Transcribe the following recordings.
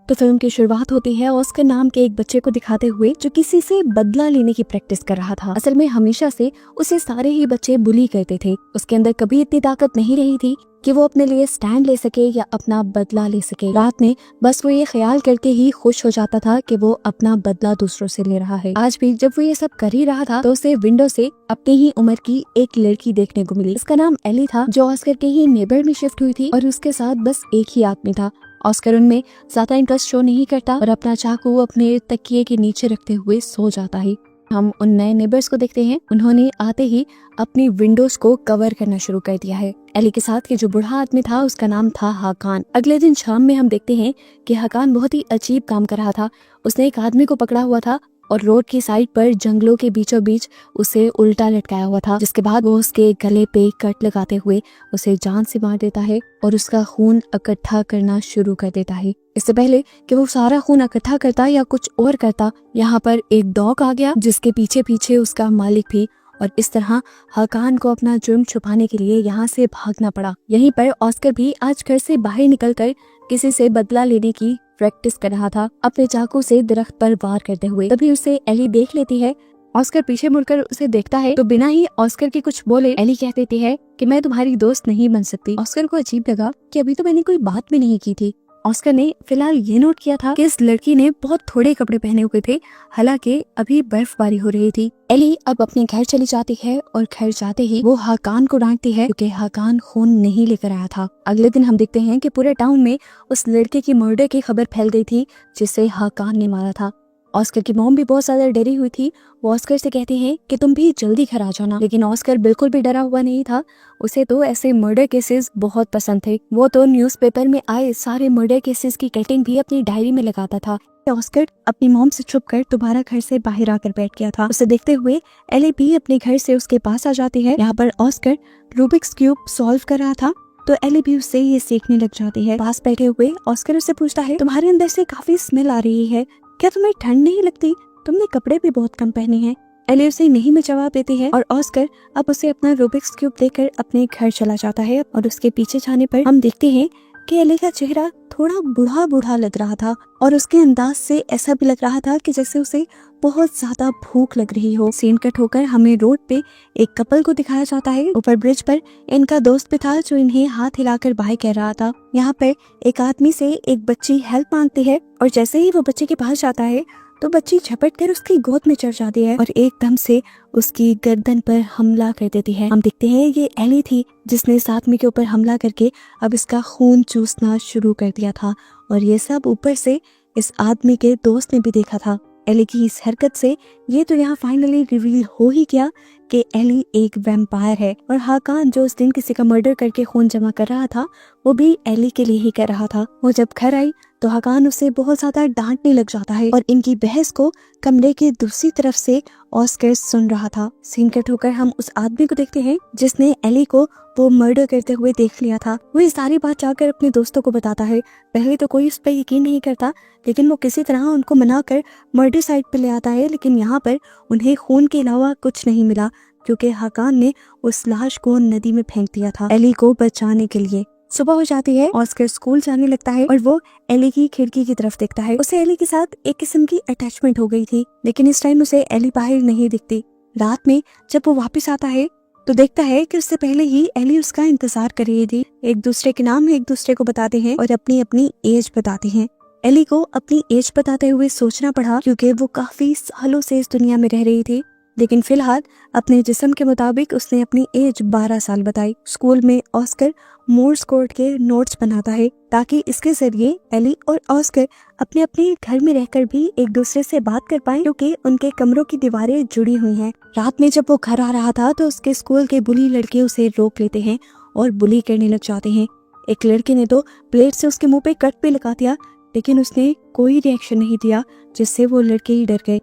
तो फिल्म की शुरुआत होती है ऑस्कर नाम के एक बच्चे को दिखाते हुए जो किसी से बदला लेने की प्रैक्टिस कर रहा था। असल में हमेशा से उसे सारे ही बच्चे बुली करते थे। उसके अंदर कभी इतनी ताकत नहीं रही थी कि वो अपने लिए स्टैंड ले सके या अपना बदला ले सके। रात में बस वो ये ख्याल करके ही खुश हो जाता था कि वो अपना बदला दूसरों से ले रहा है। आज भी जब वो ये सब कर ही रहा था तो उसे विंडो से अपनी ही उम्र की एक लड़की देखने को मिली। इसका नाम एली था, जो ऑस्कर के ही नेबर में शिफ्ट हुई थी और उसके साथ बस एक ही आदमी था। ऑस्कर उनमें ज्यादा इंटरेस्ट शो नहीं करता और अपना चाकू अपने तकिए के नीचे रखते हुए सो जाता है। हम उन नए नेबर्स को देखते हैं। उन्होंने आते ही अपनी विंडोज को कवर करना शुरू कर दिया है। एली के साथ के जो बूढ़ा आदमी था उसका नाम था हाकान। अगले दिन शाम में हम देखते हैं कि हाकान बहुत ही अजीब काम कर रहा था। उसने एक आदमी को पकड़ा हुआ था और रोड की साइड पर जंगलों के बीचों बीच उसे उल्टा लटकाया हुआ था, जिसके बाद वो उसके गले पे कट लगाते हुए उसे जान से मार देता है और उसका खून इकट्ठा करना शुरू कर देता है। इससे पहले कि वो सारा खून इकट्ठा करता या कुछ और करता, यहाँ पर एक डॉग आ गया जिसके पीछे पीछे उसका मालिक भी, और इस तरह हाकान को अपना जुर्म छुपाने के लिए यहाँ से भागना पड़ा। यहीं पर ऑस्कर भी आज घर से बाहर निकलकर किसी से बदला लेने की प्रैक्टिस कर रहा था, अपने चाकू से दरख्त पर वार करते हुए। तभी उसे एली देख लेती है। ऑस्कर पीछे मुड़कर उसे देखता है तो बिना ही ऑस्कर के कुछ बोले एली कह देती है कि मैं तुम्हारी दोस्त नहीं बन सकती। ऑस्कर को अजीब लगा कि अभी तो मैंने कोई बात भी नहीं की थी। ऑस्कर ने फिलहाल ये नोट किया था कि इस लड़की ने बहुत थोड़े कपड़े पहने हुए थे, हालांकि अभी बर्फबारी हो रही थी। एली अब अपने घर चली जाती है और घर जाते ही वो हाकान को डांटती है क्योंकि हाकान खून नहीं लेकर आया था। अगले दिन हम देखते हैं कि पूरे टाउन में उस लड़के की मर्डर की खबर फैल गई थी जिसे हाकान ने मारा था। ऑस्कर की मॉम भी बहुत ज्यादा डरी हुई थी। वो ऑस्कर से कहती है कि तुम भी जल्दी घर आ जाना, लेकिन ऑस्कर बिल्कुल भी डरा हुआ नहीं था। उसे तो ऐसे मर्डर केसेस बहुत पसंद थे। वो तो न्यूज़पेपर में आए सारे मर्डर केसेस की कटिंग भी अपनी डायरी में लगाता था। ऑस्कर अपनी मॉम से छुपकर दोबारा घर से बाहर आकर बैठ गया था। उसे देखते हुए एली भी अपने घर से उसके पास आ जाती है। यहाँ पर ऑस्कर रूबिक्स क्यूब सॉल्व कर रहा था तो एली भी उससे ये सीखने लग जाती है। पास बैठे हुए ऑस्कर उससे पूछता है, तुम्हारे अंदर से काफी स्मेल आ रही है, क्या तुम्हें ठंड नहीं लगती? तुमने कपड़े भी बहुत कम पहने हैं। एली उसे नहीं में जवाब देती है और ऑस्कर अब उसे अपना रूबिक्स क्यूब देकर अपने घर चला जाता है। और उसके पीछे जाने पर हम देखते हैं कि एली का चेहरा थोड़ा बूढ़ा बूढ़ा लग रहा था और उसके अंदाज से ऐसा भी लग रहा था कि जैसे उसे बहुत ज्यादा भूख लग रही हो। सीन कट होकर हमें रोड पे एक कपल को दिखाया जाता है। ऊपर ब्रिज पर इनका दोस्त भी था जो इन्हें हाथ हिलाकर बाय कह रहा था। यहाँ पर एक आदमी से एक बच्ची हेल्प मांगती है और जैसे ही वो बच्चे के पास जाता है तो बच्ची झपट कर उसकी गोद में चढ़ जाती है और एकदम से उसकी गर्दन पर हमला कर देती है। हम देखते हैं ये एली थी जिसने इस आदमी के ऊपर हमला करके अब इसका खून चूसना शुरू कर दिया था और ये सब ऊपर से इस आदमी के दोस्त ने भी देखा था। एली की इस हरकत से ये तो यहाँ फाइनली रिवील हो ही गया कि एली एक वैम्पायर है और हाकान जो उस दिन किसी का मर्डर करके खून जमा कर रहा था वो भी एली के लिए ही कर रहा था। वो जब घर आई तो हाकान उसे बहुत ज्यादा डांटने लग जाता है और इनकी बहस को कमरे के दूसरी तरफ से ऑस्कर सुन रहा था। सीन कट होकर हम उस आदमी को देखते हैं जिसने एली को वो मर्डर करते हुए देख लिया था। वो ये सारी बात जाकर अपने दोस्तों को बताता है। पहले तो कोई उस पर यकीन नहीं करता, लेकिन वो किसी तरह उनको मनाकर मर्डर साइट पे ले आता है। लेकिन यहाँ पर उन्हें खून के अलावा कुछ नहीं मिला क्योंकि हाकान ने उस लाश को नदी में फेंक दिया था एली को बचाने के लिए। सुबह हो जाती है, ऑस्कर स्कूल जाने लगता है और वो एली की खिड़की की तरफ देखता है। उसे एली के साथ एक किस्म की अटैचमेंट हो गई थी, लेकिन इस टाइम उसे एली बाहर नहीं दिखती। रात में जब वो वापस आता है तो देखता है कि उससे पहले ही एली उसका इंतजार कर रही थी। एक दूसरे के नाम एक दूसरे को बताते हैं और अपनी अपनी एज बताते हैं। एली को अपनी एज बताते हुए सोचना पड़ा क्योंकि वो काफी सालों से इस दुनिया में रह रही थी, लेकिन फिलहाल अपने जिस्म के मुताबिक उसने अपनी एज 12 साल बताई। स्कूल में ऑस्कर मोर्स कोड के नोट्स बनाता है ताकि इसके जरिए एली और ऑस्कर अपने अपने घर में रहकर भी एक दूसरे से बात कर पाए क्योंकि उनके कमरों की दीवारें जुड़ी हुई हैं। रात में जब वो घर आ रहा था तो उसके स्कूल के बुली लड़के उसे रोक लेते हैं और बुली करने लग जाते हैं। एक लड़के ने तो प्लेट से उसके मुंह पे कट पे लगा दिया, लेकिन उसने कोई रिएक्शन नहीं दिया जिससे वो लड़के ही डर गए।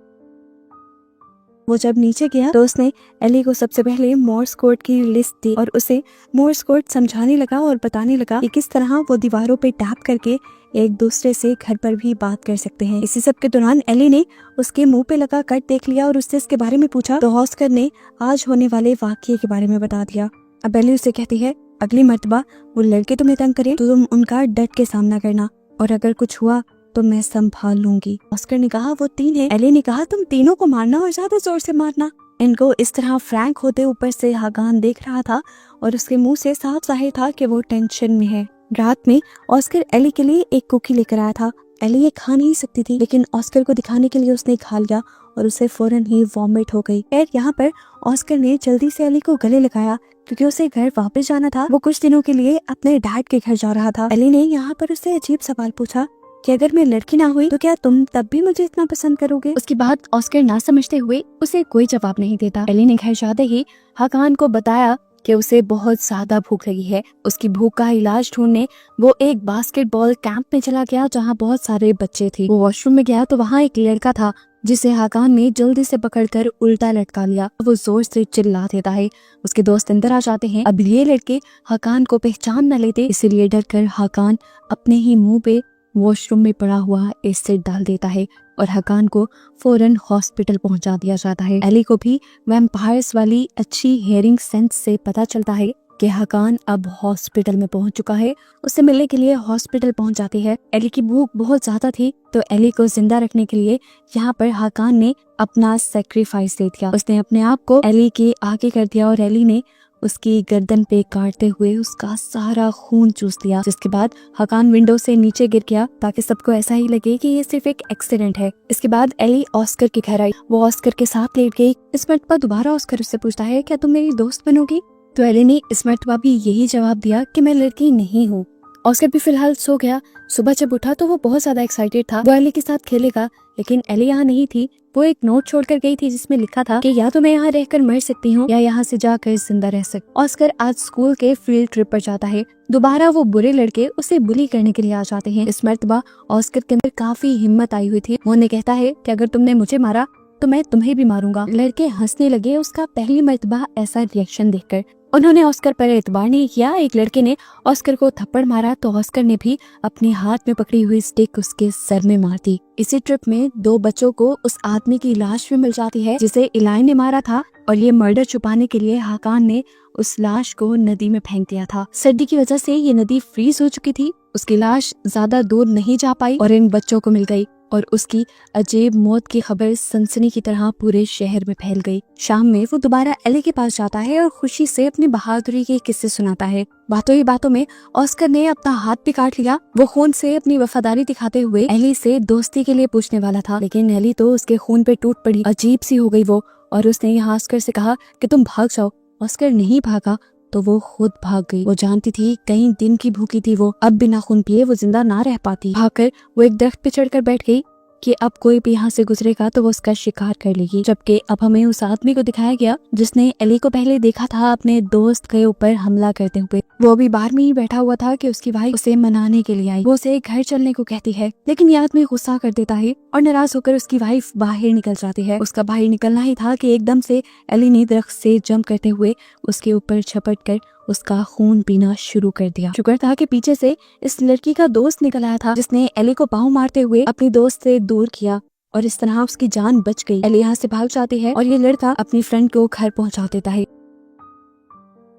वो जब नीचे गया तो उसने एली को सबसे पहले मोर्स कोड की लिस्ट दी और उसे मोर्स कोड समझाने लगा और बताने लगा कि किस तरह वो दीवारों पे टैप करके एक दूसरे से घर पर भी बात कर सकते हैं। इसी सब के दौरान एली ने उसके मुंह पे लगा कट देख लिया और उससे इसके बारे में पूछा तो ऑस्कर ने आज होने वाले वाकये के बारे में बता दिया। अब एली उसे कहती है, अगली मर्तबा वो लड़के तुम्हें तंग करें तो तुम उनका डट के सामना करना और अगर कुछ हुआ तो मैं संभाल लूंगी। ऑस्कर ने कहा वो 3 है। एली ने कहा तुम तीनों को मारना और ज्यादा जोर से मारना। इनको इस तरह फ्रैंक होते ऊपर से हाकान देख रहा था और उसके मुंह से साफ जाहिर था कि वो टेंशन में है। रात में ऑस्कर एली के लिए एक कुकी लेकर आया था। एली ये खा नहीं सकती थी, लेकिन ऑस्कर को दिखाने के लिए उसने खा लिया और उसे फौरन ही वॉमिट हो गई। खैर यहाँ पर ऑस्कर ने जल्दी से एली को गले लगाया क्योंकि उसे घर वापस जाना था। वो कुछ दिनों के लिए अपने डैड के घर जा रहा था। एली ने यहाँ पर उससे अजीब सवाल पूछा कि अगर मैं लड़की ना हुई तो क्या तुम तब भी मुझे इतना पसंद करोगे। उसके बाद ऑस्कर ना समझते हुए उसे कोई जवाब नहीं देता। एली ने घर जाते ही हाकान को बताया कि उसे बहुत ज्यादा भूख लगी है। उसकी भूख का इलाज ढूंढने वो एक बास्केटबॉल कैंप में चला गया जहाँ बहुत सारे बच्चे थे। वो वॉशरूम में गया तो वहाँ एक लड़का था जिसे हाकान ने जल्दी से पकड़कर उल्टा लटका लिया। वो जोर से चिल्ला देता है। उसके दोस्त अंदर आ जाते हैं। अब ये लड़के हाकान को पहचान न लेते, इसीलिए डरकर हाकान अपने ही मुंह पे वॉशरूम में पड़ा हुआ एसिड डाल देता है और हाकान को फौरन हॉस्पिटल पहुंचा दिया जाता है। एली को भी वैम्पायर्स वाली अच्छी हियरिंग सेंस से पता चलता है कि हाकान अब हॉस्पिटल में पहुंच चुका है। उससे मिलने के लिए हॉस्पिटल पहुंच जाती है। एली की भूख बहुत ज्यादा थी तो एली को जिंदा रखने के लिए यहाँ पर हाकान ने अपना सेक्रीफाइस दे दिया। उसने अपने आप को एली के आगे कर दिया और एली ने उसकी गर्दन पे काटते हुए उसका सारा खून चूस लिया। जिसके बाद हाकान विंडो से नीचे गिर गया ताकि सबको ऐसा ही लगे कि ये सिर्फ एक एक्सीडेंट है। इसके बाद एली ऑस्कर के घर आई। वो ऑस्कर के साथ लेट गई। इस मरतबा दोबारा ऑस्कर उससे पूछता है क्या तुम मेरी दोस्त बनोगी। तो एली ने इस मरतबा भी यही जवाब दिया कि मैं लड़की नहीं हूँ। ऑस्कर भी फिलहाल सो गया। सुबह जब उठा तो वो बहुत ज्यादा एक्साइटेड था। वो एली के साथ खेलेगा, लेकिन एली यहाँ नहीं थी। वो एक नोट छोड़कर गई थी जिसमें लिखा था कि या तो मैं यहाँ रहकर मर सकती हूँ या यहाँ से जाकर जिंदा रह सकती। ऑस्कर आज स्कूल के फील्ड ट्रिप पर जाता है। दोबारा वो बुरे लड़के उसे बुली करने के लिए आ जाते हैं। इस मरतबा ऑस्कर के अंदर काफी हिम्मत आई हुई थी। वो उन्हें कहता है कि अगर तुमने मुझे मारा तो मैं तुम्हें भी मारूंगा। लड़के हंसने लगे उसका पहली मरतबा ऐसा रिएक्शन देखकर। उन्होंने ऑस्कर पर एतबार नहीं किया। एक लड़के ने ऑस्कर को थप्पड़ मारा तो ऑस्कर ने भी अपने हाथ में पकड़ी हुई स्टिक उसके सर में मार दी। इसी ट्रिप में 2 बच्चों को उस आदमी की लाश भी मिल जाती है जिसे इलाइन ने मारा था और ये मर्डर छुपाने के लिए हाकान ने उस लाश को नदी में फेंक दिया था। सर्दी की वजह से ये नदी फ्रीज हो चुकी थी। उसकी लाश ज्यादा दूर नहीं जा पाई और इन बच्चों को मिल गई और उसकी अजीब मौत की खबर सनसनी की तरह पूरे शहर में फैल गई। शाम में वो दोबारा एली के पास जाता है और खुशी से अपनी बहादुरी के किस्से सुनाता है। बातों ही बातों में ऑस्कर ने अपना हाथ भी काट लिया। वो खून से अपनी वफादारी दिखाते हुए एली से दोस्ती के लिए पूछने वाला था, लेकिन एली तो उसके खून पे टूट पड़ी। अजीब सी हो गई वो और उसने यहाँ ऑस्कर से कहा कि तुम भाग जाओ। ऑस्कर नहीं भागा तो वो खुद भाग गई। वो जानती थी कई दिन की भूखी थी वो, अब बिना खून पिए वो जिंदा ना रह पाती। भागकर वो एक दरख्त पे चढ़कर बैठ गई कि अब कोई भी यहाँ से गुजरेगा तो वो उसका शिकार कर लेगी। जबकि अब हमें उस आदमी को दिखाया गया जिसने एली को पहले देखा था अपने दोस्त के ऊपर हमला करते हुए। वो भी बाहर में ही बैठा हुआ था कि उसकी वाइफ उसे मनाने के लिए आई। वो उसे घर चलने को कहती है, लेकिन ये आदमी गुस्सा कर देता है और नाराज होकर उसकी वाइफ बाहर निकल जाती है। उसका बाहर निकलना ही था कि एकदम से एली ने दरख्त से जंप करते हुए उसके ऊपर झपट कर उसका खून पीना शुरू कर दिया। शुक्र था कि पीछे से इस लड़की का दोस्त निकल आया था जिसने एली को पाँव मारते हुए अपनी दोस्त से दूर किया और इस तरह उसकी जान बच गई। एली यहाँ से भाग जाती है और ये लड़का अपनी फ्रेंड को घर पहुंचा देता है।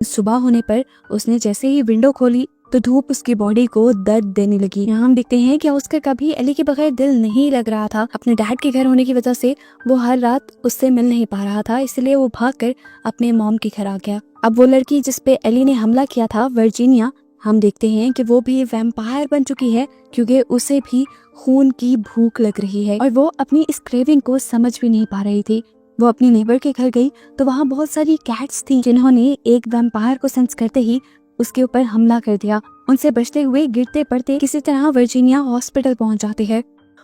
सुबह होने पर उसने जैसे ही विंडो खोली तो धूप उसकी बॉडी को दर्द देने लगी। यहाँ हम देखते हैं कि ऑस्कर का भी एली के बगैर दिल नहीं लग रहा था। अपने डैड के घर होने की वजह से वो हर रात उससे मिल नहीं पा रहा था, इसलिए वो भागकर अपने मॉम के घर आ गया। अब वो लड़की जिसपे एली ने हमला किया था, वर्जीनिया, हम देखते हैं कि वो भी वैम्पायर बन चुकी है क्योंकि उसे भी खून की भूख लग रही है और वो अपनी इस क्रेविंग को समझ भी नहीं पा रही थी। वो अपनी नेबर के घर गई तो वहाँ बहुत सारी कैट्स थी जिन्होंने एक वैम्पायर को सेंस करते ही उसके ऊपर हमला कर दिया। उनसे बचते हुए गिरते पड़ते किसी तरह वर्जीनिया हॉस्पिटल पहुंच जाती है।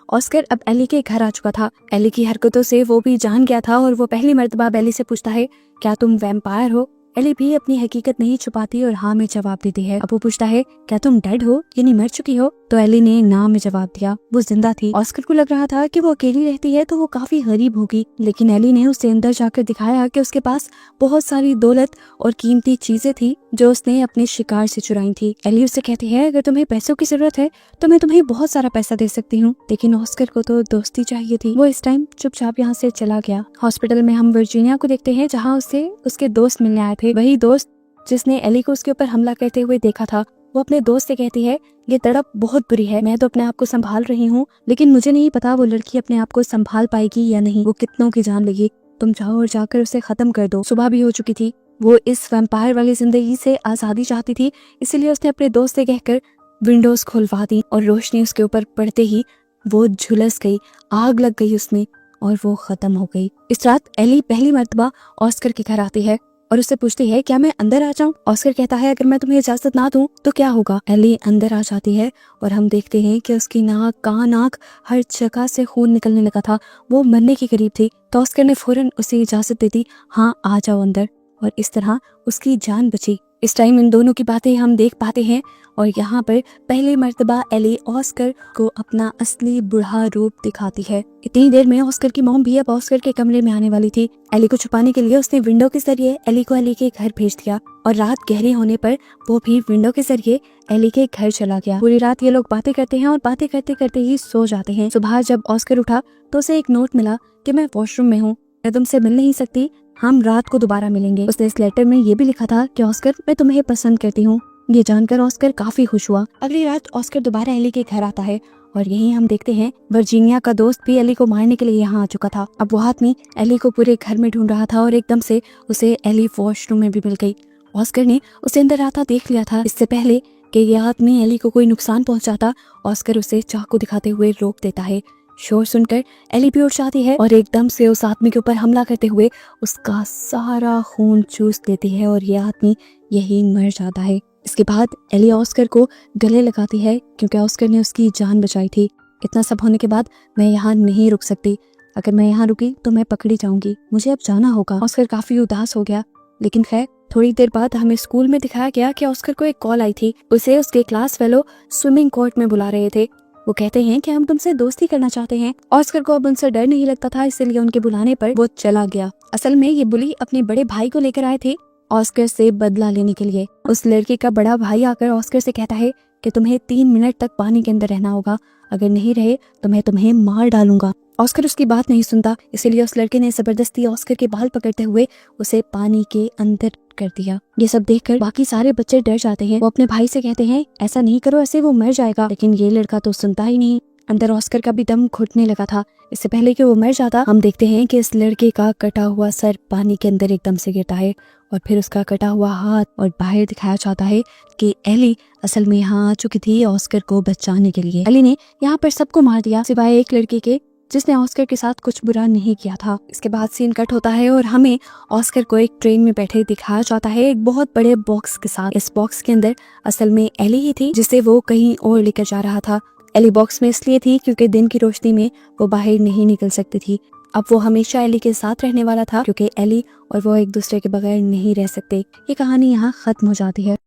ऑस्कर अब एली के घर आ चुका था। एली की हरकतों से वो भी जान गया था और वो पहली मर्तबा एली से पूछता है, क्या तुम वैम्पायर हो। एली भी अपनी हकीकत नहीं छुपाती और हाँ में जवाब देती है। अब वो पूछता है, क्या तुम डेड हो यानी मर चुकी हो। तो एली ने ना में जवाब दिया। वो जिंदा थी। ऑस्कर को लग रहा था कि वो अकेली रहती है तो वो काफी गरीब होगी, लेकिन एली ने उसे अंदर जाकर दिखाया कि उसके पास बहुत सारी दौलत और कीमती चीजें थी जो उसने अपने शिकार से चुराई थी। एली उससे कहती है, अगर तुम्हें पैसों की जरूरत है तो मैं तुम्हें बहुत सारा पैसा दे सकती हूँ, लेकिन ऑस्कर को तो दोस्ती चाहिए थी। वो इस टाइम चुपचाप यहाँ से चला गया। हॉस्पिटल में हम वर्जीनिया को देखते हैं जहाँ उससे उसके दोस्त मिलने आए थे। वही दोस्त जिसने एली को उसके ऊपर हमला करते हुए देखा था। वो अपने दोस्त से कहती है, ये तड़प बहुत बुरी है, मैं तो अपने आप को संभाल रही हूँ, लेकिन मुझे नहीं पता वो लड़की अपने आप को संभाल पाएगी या नहीं। वो कितनों की जान लेगी, तुम जाओ और जाकर उसे खत्म कर दो। सुबह भी हो चुकी थी, वो इस वैम्पायर वाली जिंदगी से आजादी चाहती थी, इसीलिए उसने अपने दोस्त से कहकर विंडोज खुलवा दी और रोशनी उसके ऊपर पड़ते ही वो झुलस गई, आग लग गई उसमें और वो खत्म हो गई। इस रात एली पहली मर्तबा ऑस्कर के घर आती है और उससे पूछती है, क्या मैं अंदर आ जाऊं? ऑस्कर कहता है, अगर मैं तुम्हें इजाजत ना दूं तो क्या होगा? एली अंदर आ जाती है और हम देखते हैं कि उसकी नाक, कान, आंख, हर जगह से खून निकलने लगा था। वो मरने के करीब थी। तो ऑस्कर ने फौरन उसे इजाजत दे दी, हाँ आ जाओ अंदर, और इस तरह उसकी जान बची। इस टाइम इन दोनों की बातें हम देख पाते हैं और यहाँ पर पहली मर्तबा एली ऑस्कर को अपना असली बुढ़ा रूप दिखाती है। इतनी देर में ऑस्कर की मॉम भी अब ऑस्कर के कमरे में आने वाली थी। एली को छुपाने के लिए उसने विंडो के जरिए एली को एली के घर भेज दिया और रात गहरी होने पर वो भी विंडो के जरिए एली के घर चला गया। पूरी रात ये लोग बातें करते हैं और बातें करते करते ही सो जाते हैं। सुबह जब ऑस्कर उठा तो उसे एक नोट मिला कि मैं वॉशरूम में हूँ, मैं तुमसे मिल नहीं सकती, हम रात को दोबारा मिलेंगे। उसने इस लेटर में ये भी लिखा था कि ऑस्कर, मैं तुम्हें पसंद करती हूँ। ये जानकर ऑस्कर काफी खुश हुआ। अगली रात ऑस्कर दोबारा एली के घर आता है और यही हम देखते हैं वर्जीनिया का दोस्त भी एली को मारने के लिए यहाँ आ चुका था। अब वो आदमी एली को पूरे घर में ढूंढ रहा था और एकदम से उसे एली वॉशरूम में भी मिल गई। ऑस्कर ने उसे अंदर आता देख लिया था। इससे पहले कि ये आदमी एली को कोई नुकसान पहुंचाता, ऑस्कर उसे चाकू दिखाते हुए रोक देता है। शोर सुनकर एली भी उठ जाती है और एकदम से उस आदमी के ऊपर हमला करते हुए उसका सारा खून चूस लेती है और ये आदमी यही मर जाता है। इसके बाद एली ऑस्कर को गले लगाती है क्योंकि ऑस्कर ने उसकी जान बचाई थी। इतना सब होने के बाद मैं यहाँ नहीं रुक सकती, अगर मैं यहाँ रुकी तो मैं पकड़ी जाऊंगी, मुझे अब जाना होगा। ऑस्कर काफी उदास हो गया, लेकिन खैर थोड़ी देर बाद हमें स्कूल में दिखाया गया कि ऑस्कर को एक कॉल आई थी। उसे उसके क्लास फेलो स्विमिंग कोर्ट में बुला रहे थे। वो कहते हैं कि हम तुमसे दोस्ती करना चाहते हैं। ऑस्कर को अब उनसे डर नहीं लगता था, इसलिए उनके बुलाने पर वो चला गया। असल में ये बुली अपने बड़े भाई को लेकर आए थे ऑस्कर से बदला लेने के लिए। उस लड़के का बड़ा भाई आकर ऑस्कर से कहता है कि तुम्हें 3 मिनट तक पानी के अंदर रहना होगा, अगर नहीं रहे तो मैं तुम्हें मार डालूंगा। ऑस्कर उसकी बात नहीं सुनता, इसीलिए उस लड़के ने जबरदस्ती ऑस्कर के बाल पकड़ते हुए उसे पानी के अंदर कर दिया। ये सब देखकर बाकी सारे बच्चे डर जाते हैं। वो अपने भाई से कहते हैं, ऐसा नहीं करो, ऐसे वो मर जाएगा, लेकिन ये लड़का तो सुनता ही नहीं। अंदर ऑस्कर का भी दम घुटने लगा था। इससे पहले कि वो मर जाता, हम देखते हैं कि इस लड़के का कटा हुआ सर पानी के अंदर एकदम से गिरता है और फिर उसका कटा हुआ हाथ, और बाहर दिखाया जाता है कि एली असल में यहाँ आ चुकी थी ऑस्कर को बचाने के लिए। एली ने यहाँ पर सबको मार दिया सिवाय एक लड़के के जिसने ऑस्कर के साथ कुछ बुरा नहीं किया था। इसके बाद सीन कट होता है और हमें ऑस्कर को एक ट्रेन में बैठे दिखाया जाता है, एक बहुत बड़े बॉक्स के साथ। इस बॉक्स के अंदर असल में एली ही थी जिसे वो कहीं और लेकर जा रहा था। एली बॉक्स में इसलिए थी क्योंकि दिन की रोशनी में वो बाहर नहीं निकल सकती थी। अब वो हमेशा एली के साथ रहने वाला था क्योंकि एली और वो एक दूसरे के बगैर नहीं रह सकते। ये कहानी यहाँ खत्म हो जाती है।